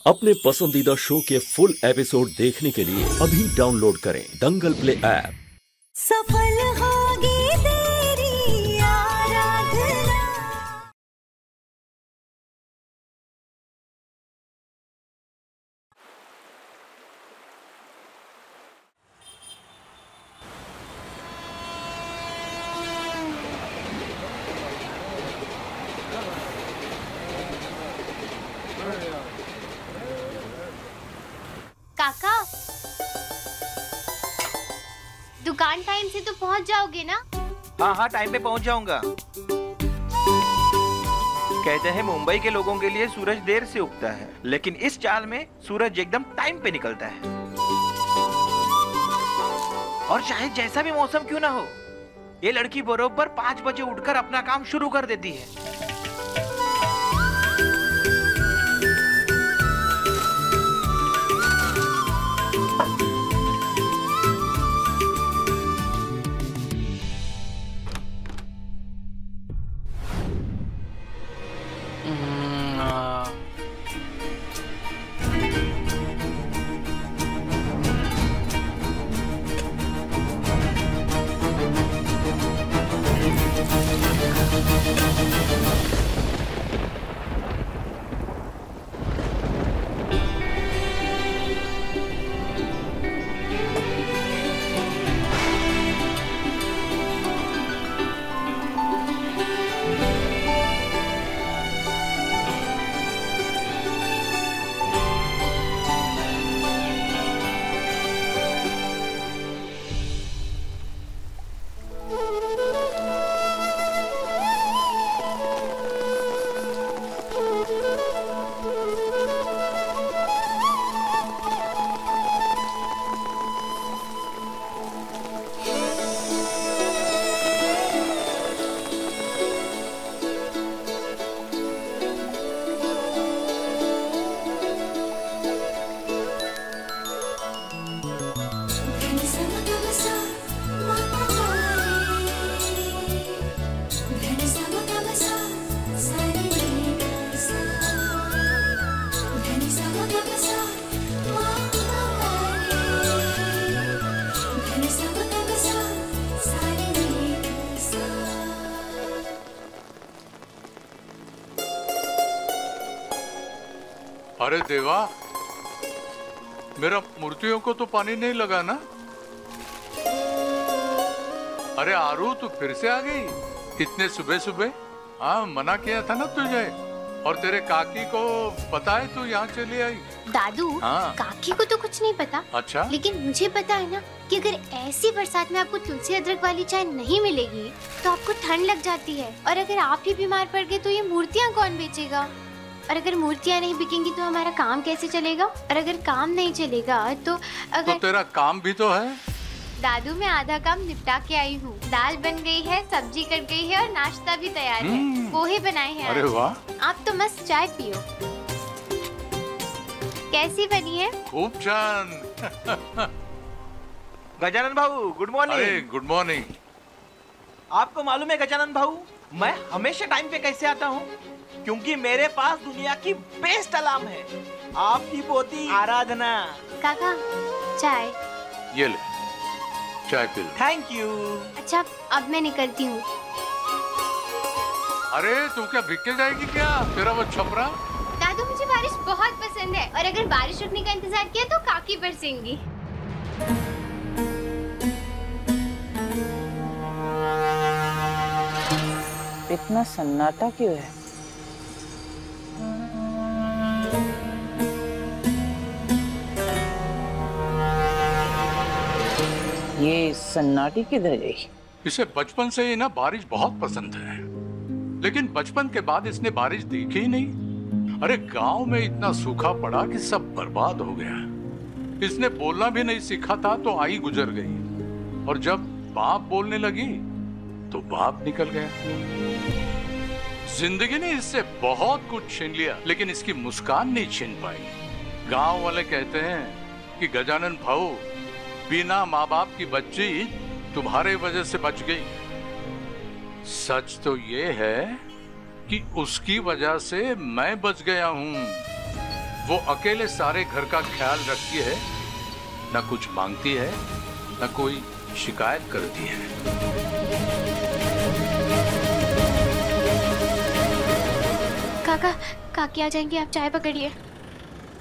अपने पसंदीदा शो के फुल एपिसोड देखने के लिए अभी डाउनलोड करें दंगल प्ले ऐप। सफल होगी तेरी आराधना। काका, दुकान टाइम से तो पहुंच जाओगे ना? हाँ, टाइम पे पहुंच जाऊंगा। कहते हैं मुंबई के लोगों के लिए सूरज देर से उगता है, लेकिन इस चाल में सूरज एकदम टाइम पे निकलता है। और चाहे जैसा भी मौसम क्यों ना हो, ये लड़की बरोबर 5 बजे उठकर अपना काम शुरू कर देती है। अरे देवा, मेरा मूर्तियों को तो पानी नहीं लगा ना? अरे आरू, तू फिर से आ गई इतने सुबह सुबह? हाँ, मना किया था ना तुझे। और तेरे काकी को पता है तू यहाँ चली आई? दादू, हाँ। काकी को तो कुछ नहीं पता। अच्छा? लेकिन मुझे पता है ना कि अगर ऐसी बरसात में आपको तुलसी अदरक वाली चाय नहीं मिलेगी तो आपको ठंड लग जाती है। और अगर आप ही बीमार पड़ गए तो ये मूर्तियाँ कौन बेचेगा? और अगर मूर्तियाँ नहीं बिकेंगी तो हमारा काम कैसे चलेगा? और अगर काम नहीं चलेगा तो तो तेरा काम भी तो है। दादू, मैं आधा काम निपटा के आई हूँ। दाल बन गई है, सब्जी कट गई है और नाश्ता भी तैयार है। पोहे बनाए हैं। अरे वाह! आप तो मस्त चाय पियो। कैसी बनी है? खूब छान। गजानन भाऊ, गुड मॉर्निंग। अरे गुड मॉर्निंग। आपको मालूम है गजानन भाऊ, मैं हमेशा टाइम पे कैसे आता हूँ? क्योंकि मेरे पास दुनिया की बेस्ट अलार्म है, आपकी पोती आराधना। काका, चाय। ये ले, चाय पी लो। Thank you. अच्छा, अब मैं निकलती हूँ। अरे तू क्या भीग के जाएगी क्या? तेरा वो छपरा। दादू, मुझे बारिश बहुत पसंद है और अगर बारिश रुकने का इंतजार किया तो काकी बरसेंगी। इतना सन्नाटा क्यों है? ये सन्नाटी किधर गई? इसे बचपन से ही ना बारिश बहुत पसंद है, लेकिन बचपन के बाद इसने बारिश देखी ही नहीं। अरे गांव में इतना सूखा पड़ा कि सब बर्बाद हो गया। इसने बोलना भी नहीं सीखा था तो आई गुजर गई, और जब बाप बोलने लगी तो बाप निकल गया। जिंदगी ने इससे बहुत कुछ छीन लिया, लेकिन इसकी मुस्कान नहीं छीन पाई। गांव वाले कहते हैं कि गजानन भाऊ, बिना माँ बाप की बच्ची तुम्हारे वजह से बच गई। सच तो ये है कि उसकी वजह से मैं बच गया हूँ। वो अकेले सारे घर का ख्याल रखती है, न कुछ मांगती है, न कोई शिकायत करती है। काका, काकी आ जाएंगे, आप चाय पकड़िए।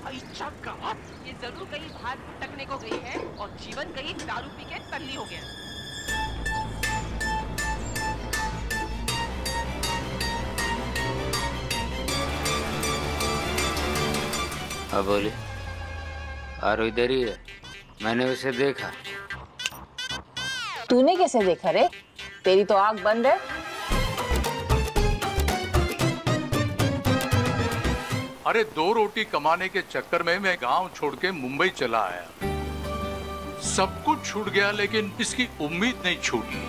ये जरूर कहीं बाहर भटकने को गई है और जीवन कहीं दारू पी के तल्ली हो गया। अब बोली, आरो इधर ही है, मैंने उसे देखा। तूने कैसे देखा रे? तेरी तो आंख बंद है। अरे 2 रोटी कमाने के चक्कर में मैं गांव छोड़ के मुंबई चला आया। सब कुछ छूट गया लेकिन इसकी उम्मीद नहीं छूटी।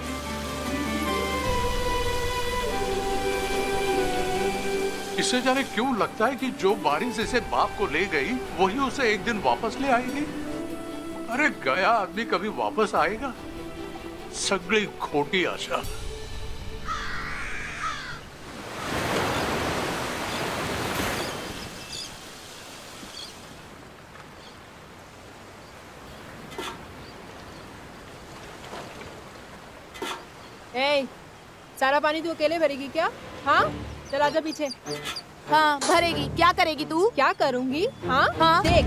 इसे जाने क्यों लगता है कि जो बारिश इसे बाप को ले गई वही उसे एक दिन वापस ले आएगी। अरे गया आदमी कभी वापस आएगा? सगळी खोटी आशा। सारा पानी तू अकेले भरेगी क्या? हाँ, चल आजा पीछे। हाँ भरेगी। क्या करेगी तू? क्या करूँगी? हाँ हाँ देख,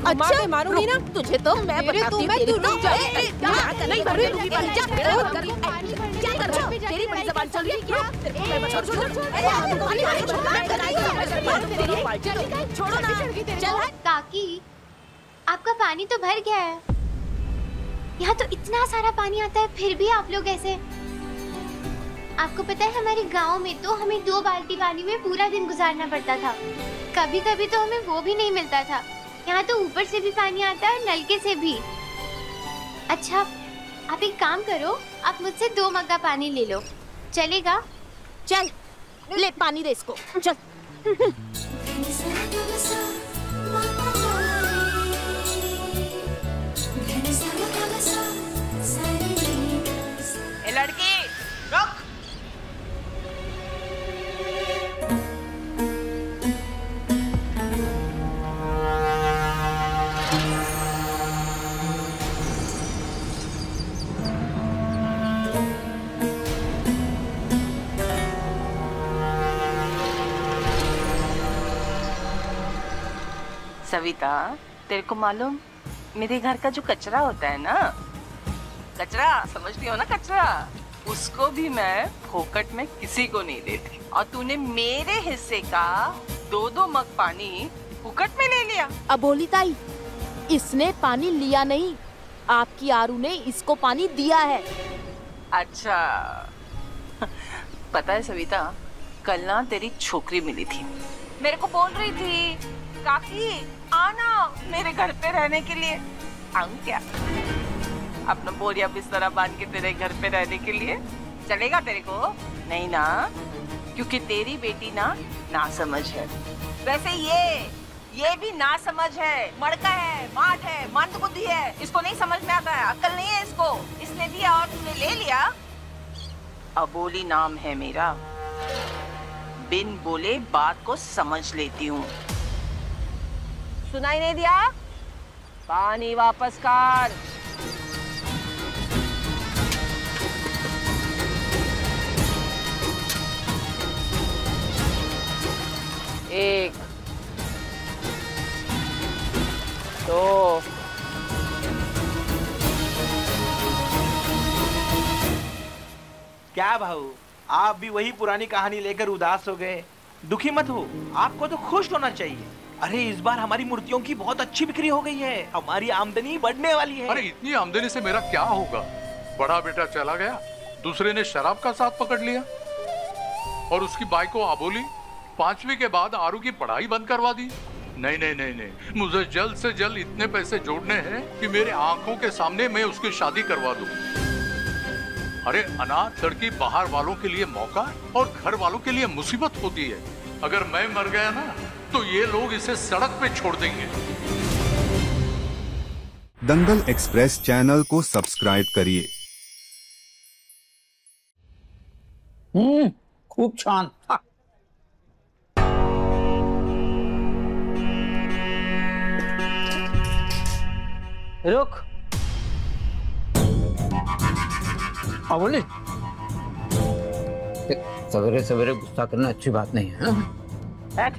अच्छा मारूंगी ना तुझे तो मैं बताती हूँ। नहीं भरूंगी पानी। क्या कर रहा है? तेरी बड़ी जबान चल रही है। छोड़ो ना। चल काकी, आपका पानी तो भर गया है। यहाँ तो इतना सारा पानी आता है, फिर भी आप लोग ऐसे। आपको पता है हमारे गांव में तो हमें 2 बाल्टी पानी में पूरा दिन गुजारना पड़ता था। कभी कभी तो हमें वो भी नहीं मिलता था। यहाँ तो ऊपर से भी पानी आता है और नलके से भी। अच्छा, आप एक काम करो, आप मुझसे 2 मग्गा पानी ले लो, चलेगा? चल ले पानी दे इसको, चल। ए लड़की, रुक। सविता, तेरे को मालूम मेरे घर का जो कचरा होता है ना, कचरा समझती हो ना, कचरा, उसको भी मैं फोकट में किसी को नहीं देती। और तूने मेरे हिस्से का 2-2 मग पानी फुकट में ले लिया। अबोली ताई, इसने पानी लिया नहीं, आपकी आरू ने इसको पानी दिया है। अच्छा पता है सविता, कल ना तेरी छोकरी मिली थी, मेरे को बोल रही थी काकी आना मेरे घर पे रहने के लिए। आऊं क्या? अपना बोरिया बिस्तरा बांध के तेरे घर पे रहने के लिए? चलेगा तेरे को? नहीं ना, क्योंकि तेरी बेटी ना समझ है। वैसे ये भी ना समझ है, मड़का है, माठ है, मंद बुद्धि है, इसको नहीं समझ में आता है, अक्ल नहीं है इसको। इसने दिया और तूने ले लिया। अबोली नाम है मेरा, बिन बोले बात को समझ लेती हूँ। सुनाई नहीं दिया? पानी वापस कर। एक, 2, क्या भाऊ, आप भी वही पुरानी कहानी लेकर उदास हो गए? दुखी मत हो, आपको तो खुश होना चाहिए। अरे इस बार हमारी मूर्तियों की बहुत अच्छी बिक्री हो गई है, हमारी आमदनी बढ़ने वाली है। अरे इतनी आमदनी से मेरा क्या होगा? बड़ा बेटा चला गया, दूसरे ने शराब का साथ पकड़ लिया, और उसकी बाई को अबोली 5वीं के बाद आरू की पढ़ाई बंद करवा दी। नहीं नहीं नहीं नहीं, मुझे जल्द से जल्द इतने पैसे जोड़ने हैं कि मेरे आंखों के सामने मैं उसकी शादी करवा दूं। अरे अनाथ लड़की बाहर वालों के लिए मौका और घर वालों के लिए मुसीबत होती है। अगर मैं मर गया ना तो ये लोग इसे सड़क पे छोड़ देंगे। दंगल एक्सप्रेस चैनल को सब्सक्राइब करिए। खूब छान। रुक। बोले सवेरे सवेरे गुस्सा करना अच्छी बात नहीं है। बैठ।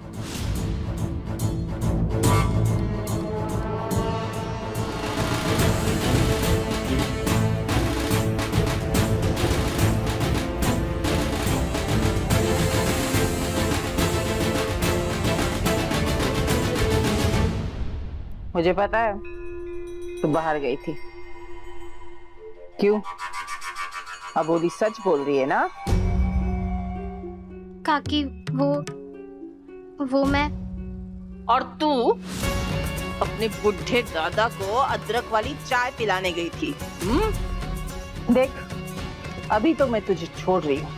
मुझे पता है तू बाहर गई थी। क्यों? अबोली सच बोल रही है ना? काकी वो मैं। और तू अपने बुढ़े दादा को अदरक वाली चाय पिलाने गई थी। देख, अभी तो मैं तुझे छोड़ रही हूँ,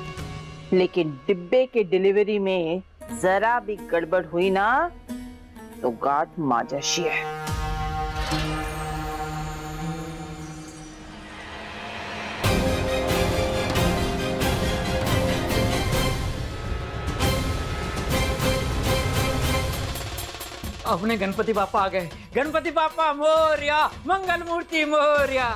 लेकिन डिब्बे के डिलीवरी में जरा भी गड़बड़ हुई ना तो गाठ माजशी है। अपने गणपति पापा आ गए। गणपति पापा मोरया, मंगल मूर्ति मोरया।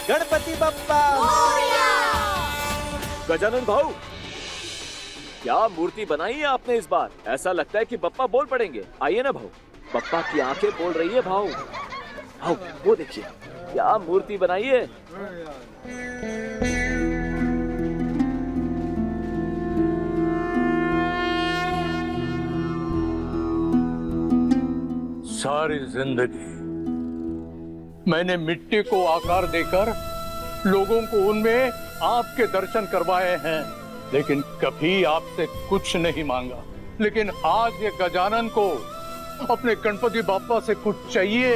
गणपति बप्पा गजानन भाऊ, क्या मूर्ति बनाई है आपने इस बार? ऐसा लगता है कि बप्पा बोल पड़ेंगे। आइए ना भाऊ, बप्पा की आंखें बोल रही है भाऊ। भाऊ वो देखिए क्या मूर्ति बनाई है। सारी जिंदगी मैंने मिट्टी को आकार देकर लोगों को उनमें आपके दर्शन करवाए हैं, लेकिन कभी आपसे कुछ नहीं मांगा। लेकिन आज ये गजानन को अपने गणपति बाप्पा से कुछ चाहिए।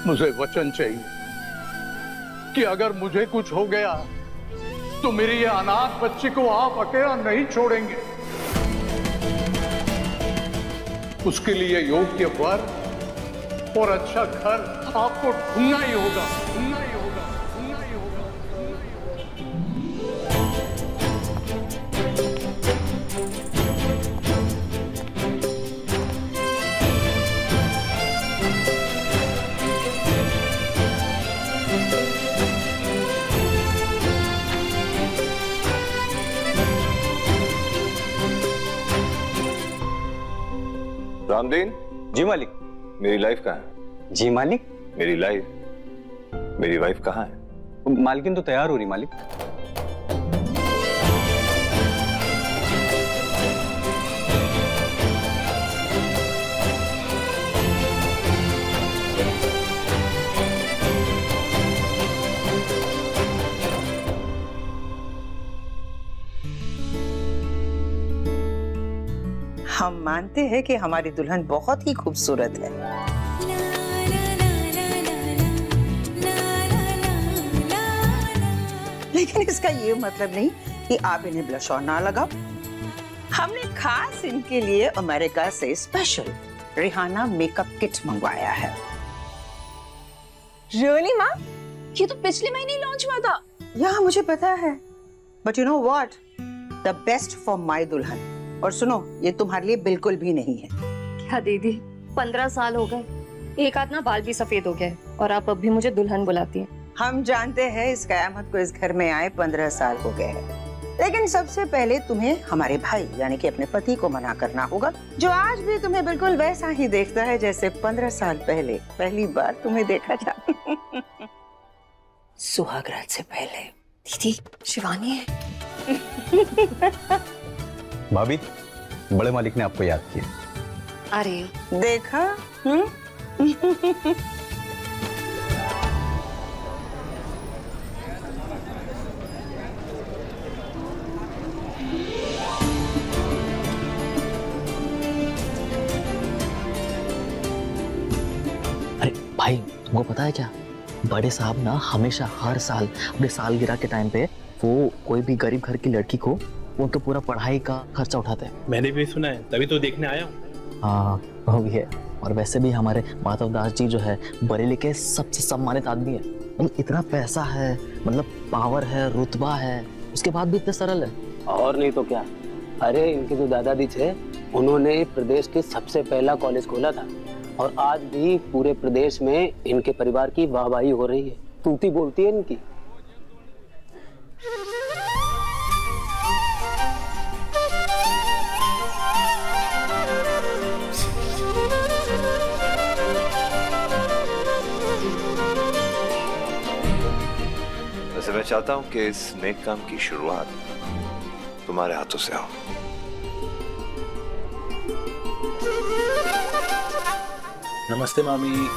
मुझे वचन चाहिए कि अगर मुझे कुछ हो गया तो मेरी ये अनाथ बच्ची को आप अकेला नहीं छोड़ेंगे। उसके लिए योग्य वर और अच्छा घर आपको ढूंढना ही होगा, ढूंढना ही होगा, ढूंढना ही होगा। रामदीन जी मालिक। मेरी लाइफ कहाँ है? जी मालिक। मेरी लाइफ, मेरी वाइफ कहाँ है? मालकिन तो तैयार हो रही मालिक। हम मानते हैं कि हमारी दुल्हन बहुत ही खूबसूरत है, लेकिन इसका ये मतलब नहीं कि आप इन्हें ब्लश ऑन ना लगाओ। हमने खास इनके लिए अमेरिका से स्पेशल रिहाना मेकअप किट मंगवाया है। रियली माँ? ये तो पिछले महीने लॉन्च हुआ था। या मुझे पता है, but you know what, the best for my दुल्हन। और सुनो, ये तुम्हारे लिए बिल्कुल भी नहीं है। क्या दीदी, 15 साल हो गए, एक आध ना बाल भी सफेद हो गए और आप अब भी मुझे दुल्हन बुलाती हैं। हम जानते हैं इस कयामत को इस घर में आए 15 साल हो गए हैं, लेकिन सबसे पहले तुम्हें हमारे भाई यानी कि अपने पति को मना करना होगा, जो आज भी तुम्हें बिल्कुल वैसा ही देखता है जैसे 15 साल पहले पहली बार तुम्हें देखा था। सुहागरात से पहले। दीदी, शिवानी है। भाभी, बड़े मालिक ने आपको याद किया। अरे देखा? अरे भाई, तुमको पता है क्या, बड़े साहब ना हमेशा हर साल अपने सालगिरह के टाइम पे वो कोई भी गरीब घर की लड़की को वो तो पूरा पढ़ाई का खर्चा उठाते हैं। मैंने भी सुना है, तभी तो देखने आया हूँ। हाँ वो भी है। और वैसे भी हमारे माधव दास जी जो है बरेली के सबसे सम्मानित आदमी है। मतलब इतना पैसा है, मतलब पावर है, रुतबा है, उसके बाद भी इतने सरल है। और नहीं तो क्या। अरे इनके जो दादाजी थे उन्होंने प्रदेश के सबसे पहला कॉलेज खोला था और आज भी पूरे प्रदेश में इनके परिवार की वाहवाही हो रही है। तूती बोलती है इनकी। वैसे मैं चाहता हूं कि इस नेक काम की शुरुआत तुम्हारे हाथों से हो। नमस्ते मामी।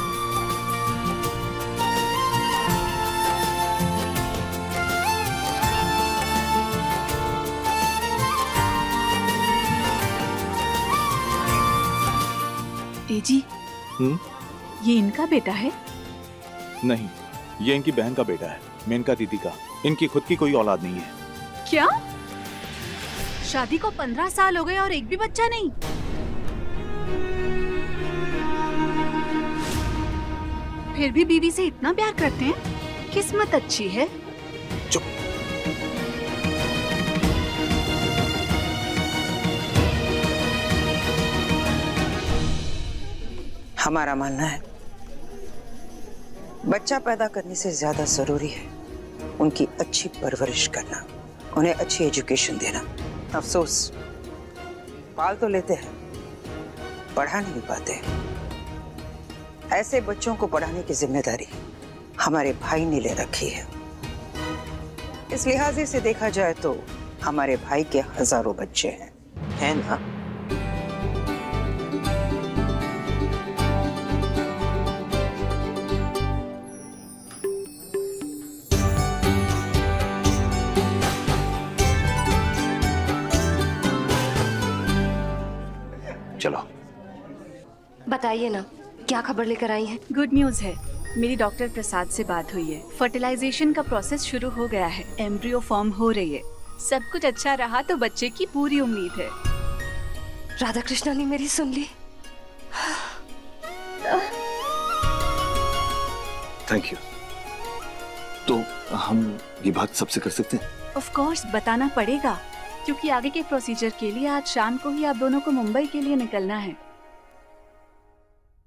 जी ये इनका बेटा है? नहीं, ये इनकी बहन का बेटा है, मेनका दीदी का। इनकी खुद की कोई औलाद नहीं है। क्या? शादी को 15 साल हो गए और एक भी बच्चा नहीं? फिर भी बीवी से इतना प्यार करते हैं, किस्मत अच्छी है। चुप। हमारा मानना है बच्चा पैदा करने से ज्यादा जरूरी है उनकी अच्छी परवरिश करना, उन्हें अच्छी एजुकेशन देना। अफसोस पाल तो लेते हैं, पढ़ा नहीं पाते। ऐसे बच्चों को पढ़ाने की जिम्मेदारी हमारे भाई ने ले रखी है। इस लिहाजे से देखा जाए तो हमारे भाई के हजारों बच्चे हैं, है ना? चलो बताइए ना, क्या खबर लेकर आई हैं? गुड न्यूज है, मेरी डॉक्टर प्रसाद से बात हुई है। फर्टिलाइजेशन का प्रोसेस शुरू हो गया है, एम्ब्रियो फॉर्म हो रही है। सब कुछ अच्छा रहा तो बच्चे की पूरी उम्मीद है। राधा कृष्णा ने मेरी सुन ली। Thank you. तो हम ये बात सबसे कर सकते हैं? ऑफ कोर्स बताना पड़ेगा, क्योंकि आगे के प्रोसीजर के लिए आज शाम को ही आप दोनों को मुंबई के लिए निकलना है।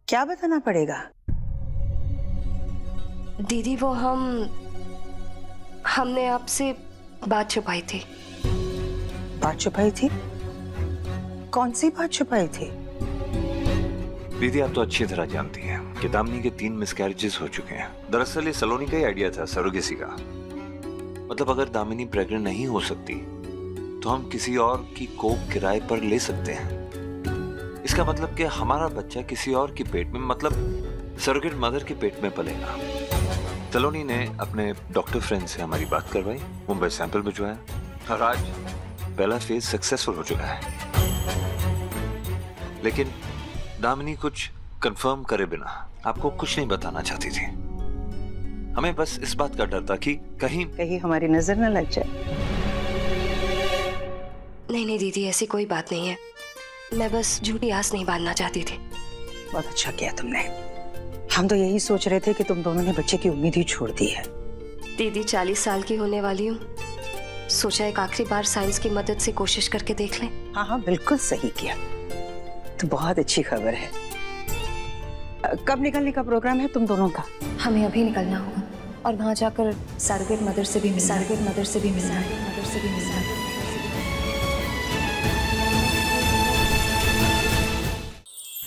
क्या बताना पड़ेगा? दीदी वो हमने आपसे बात छुपाई थी। बात छुपाई थी? कौन सी बात छुपाई थी? दीदी आप तो अच्छी तरह जानती हैं कि दामिनी के 3 मिसकैरेजेस हो चुके हैं। दरअसल ये सलोनी का ही आइडिया था, सरोगेसी का। मतलब अगर दामिनी प्रेग्नेंट नहीं हो सकती तो हम किसी और की कोख किराए पर ले सकते हैं। इसका मतलब कि हमारा बच्चा किसी और के पेट में, मतलब सरोगेट मदर के पेट में पलेगा। सलोनी ने अपने डॉक्टर फ्रेंड से हमारी बात करवाई, मुंबई सैंपल भिजवाया और आज पहला फेज सक्सेसफुल हो चुका है। लेकिन दामिनी कुछ कंफर्म करे बिना आपको कुछ नहीं बताना चाहती थी। हमें बस इस बात का डर था कि कहीं हमारी नजर न लग जाए। नहीं दीदी, ऐसी कोई बात नहीं है। मैं बस झूठी आस नहीं बांधना चाहती थी। बहुत अच्छा किया तुमने। हम तो यही सोच रहे थे कि तुम दोनों ने बच्चे की उम्मीद ही छोड़ दी है। दीदी 40 साल की होने वाली हूँ, सोचा एक आखिरी बार साइंस की मदद से कोशिश करके देख लें। हाँ बिल्कुल सही किया। तो बहुत अच्छी खबर है। कब निकलने का प्रोग्राम है तुम दोनों का? हमें अभी निकलना होगा और वहाँ जाकर सरोगेट मदर से भी मिलना है।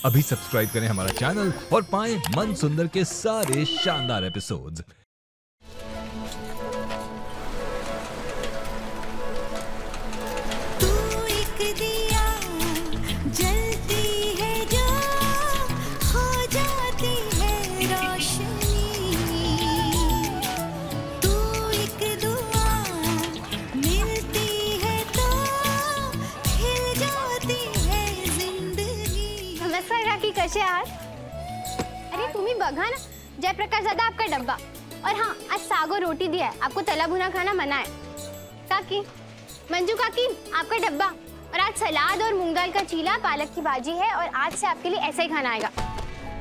अभी सब्सक्राइब करें हमारा चैनल और पाएं मन सुंदर के सारे शानदार एपिसोड्स। तू एक दिया जलती है जो हो जाती है रोशनी, तू एक दुआ मिलती है तो खिल जाती है जिंदगी। नमस्कार काकी, कसे आहात? अरे तुम्ही बघा ना, जयप्रकाश दादा आपका डब्बा। और हाँ, आज साग और रोटी दिया है, आपको तला भुना खाना मना है। काकी मंजू काकी, आपका डब्बा। और आज सलाद और मूंग दाल का चीला, पालक की भाजी है और आज से आपके लिए ऐसा ही खाना आएगा।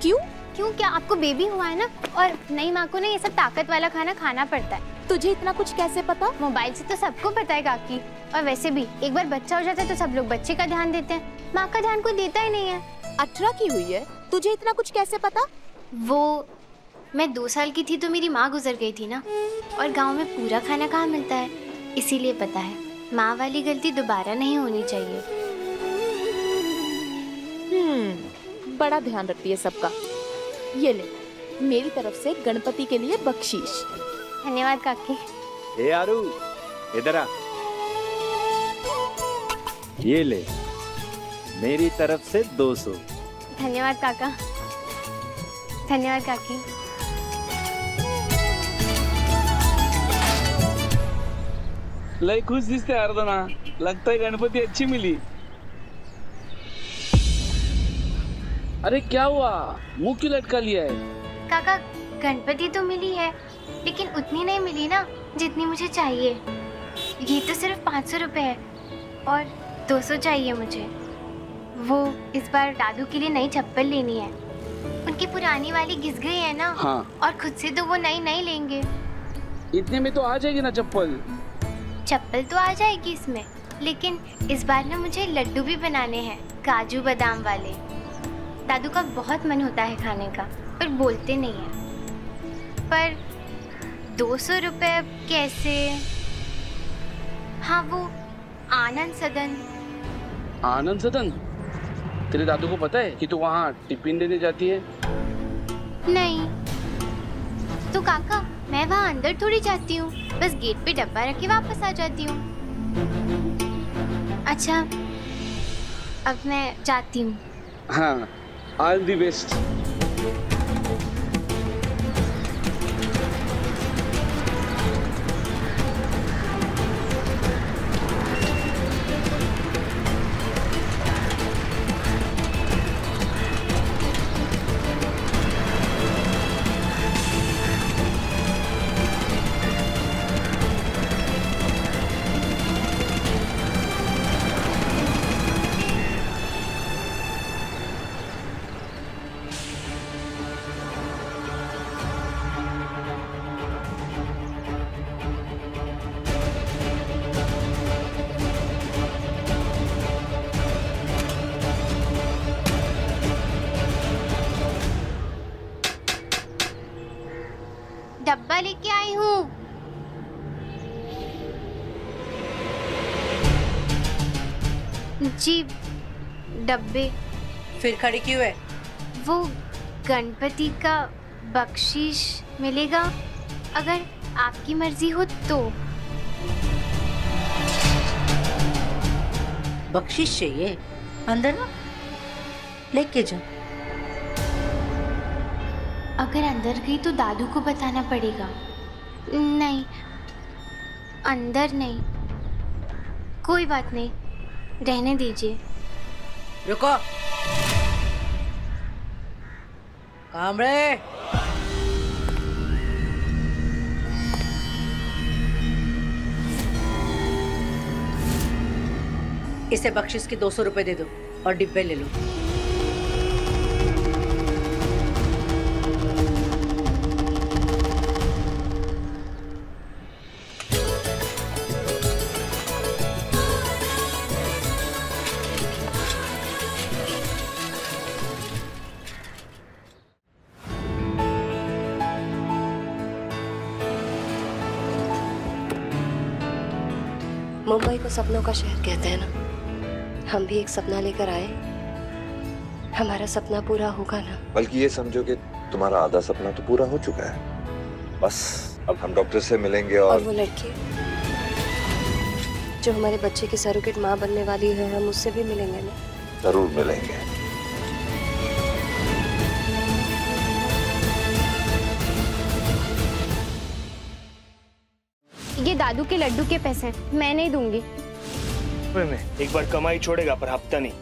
क्यों? क्यों क्या आपको बेबी हुआ है ना, और नई माँ को ना ये सब ताकत वाला खाना खाना पड़ता है। तुझे इतना कुछ कैसे पता? मोबाइल से तो सबको पता है काकी। और वैसे भी एक बार बच्चा हो जाता है तो सब लोग बच्चे का ध्यान देते हैं, माँ का ध्यान कोई देता ही नहीं है। 18 की हुई है, तुझे इतना कुछ कैसे पता? वो मैं 2 साल की थी तो मेरी माँ गुजर गई थी ना, और गांव में पूरा खाना कहाँ मिलता है, इसीलिए पता है। माँ वाली गलती दोबारा नहीं होनी चाहिए। बड़ा ध्यान रखती है सबका। ये ले, मेरी तरफ से गणपति के लिए बख्शीश। धन्यवाद काकी। ए आरू, इधर आ। ये ले, मेरी तरफ से 200। धन्यवाद काका। धन्यवाद काकी। लय खुश दिसते अर्धना, लगता है गणपति अच्छी मिली। अरे क्या हुआ, मुंह क्यों लटका लिया है? काका, गणपति तो मिली है लेकिन उतनी नहीं मिली ना जितनी मुझे चाहिए। ये तो सिर्फ 500 रुपए है और 200 चाहिए मुझे। वो इस बार दादू के लिए नई चप्पल लेनी है, उनकी पुरानी वाली घिस गई है ना। हाँ। और खुद से तो वो नई नहीं लेंगे। इतने में तो आ जाएगी ना चप्पल। चप्पल तो आ जाएगी इसमें, लेकिन इस बार ना मुझे लड्डू भी बनाने हैं, काजू बादाम वाले। दादू का बहुत मन होता है खाने का, पर बोलते नहीं है। पर 200 रुपए कैसे? हाँ, वो आनंद सदन। आनंद सदन? तेरे दादू को पता है कि तू वहाँ टिफिन देने जाती है? नहीं तो काका, मैं वहाँ अंदर थोड़ी जाती हूँ, बस गेट पे डब्बा रख के वापस आ जाती हूँ। अच्छा, अब मैं जाती हूँ। हाँ, ऑल द बेस्ट। डब्बा लेके आई हूँ। जी, डब्बे। फिर खड़ी क्यों है? वो गणपति का बख्शीश मिलेगा, अगर आपकी मर्जी हो तो। बख्शीश चाहिए? अंदर ना, लेके जा। अगर अंदर गई तो दादू को बताना पड़ेगा। नहीं, अंदर नहीं। कोई बात नहीं, रहने दीजिए। रुको। कामड़े, इसे बख्शिश के 200 रुपए दे दो और डिब्बे ले लो। मुंबई को सपनों का शहर कहते हैं ना, हम भी एक सपना लेकर आए। हमारा सपना पूरा होगा ना? बल्कि ये समझो कि तुम्हारा आधा सपना तो पूरा हो चुका है। बस अब हम डॉक्टर से मिलेंगे और वो लड़की जो हमारे बच्चे की सरोगेट माँ बनने वाली है, हम उससे भी मिलेंगे ना? जरूर मिलेंगे। ये दादू के लड्डू के पैसे मैं नहीं दूंगी। में एक बार कमाई छोड़ेगा पर हफ्ता नहीं।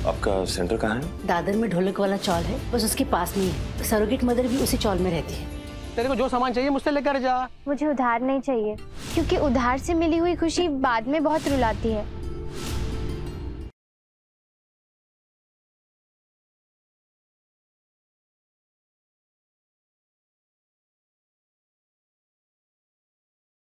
आपका सेंटर कहाँ है? दादर में ढोलक वाला चौल है, बस उसके पास में है। सरोगेट मदर भी उसी चौल में रहती है। तेरे को जो सामान चाहिए मुझसे लेकर जा। मुझे उधार नहीं चाहिए। क्योंकि उधार से मिली हुई खुशी बाद में बहुत रुलाती है।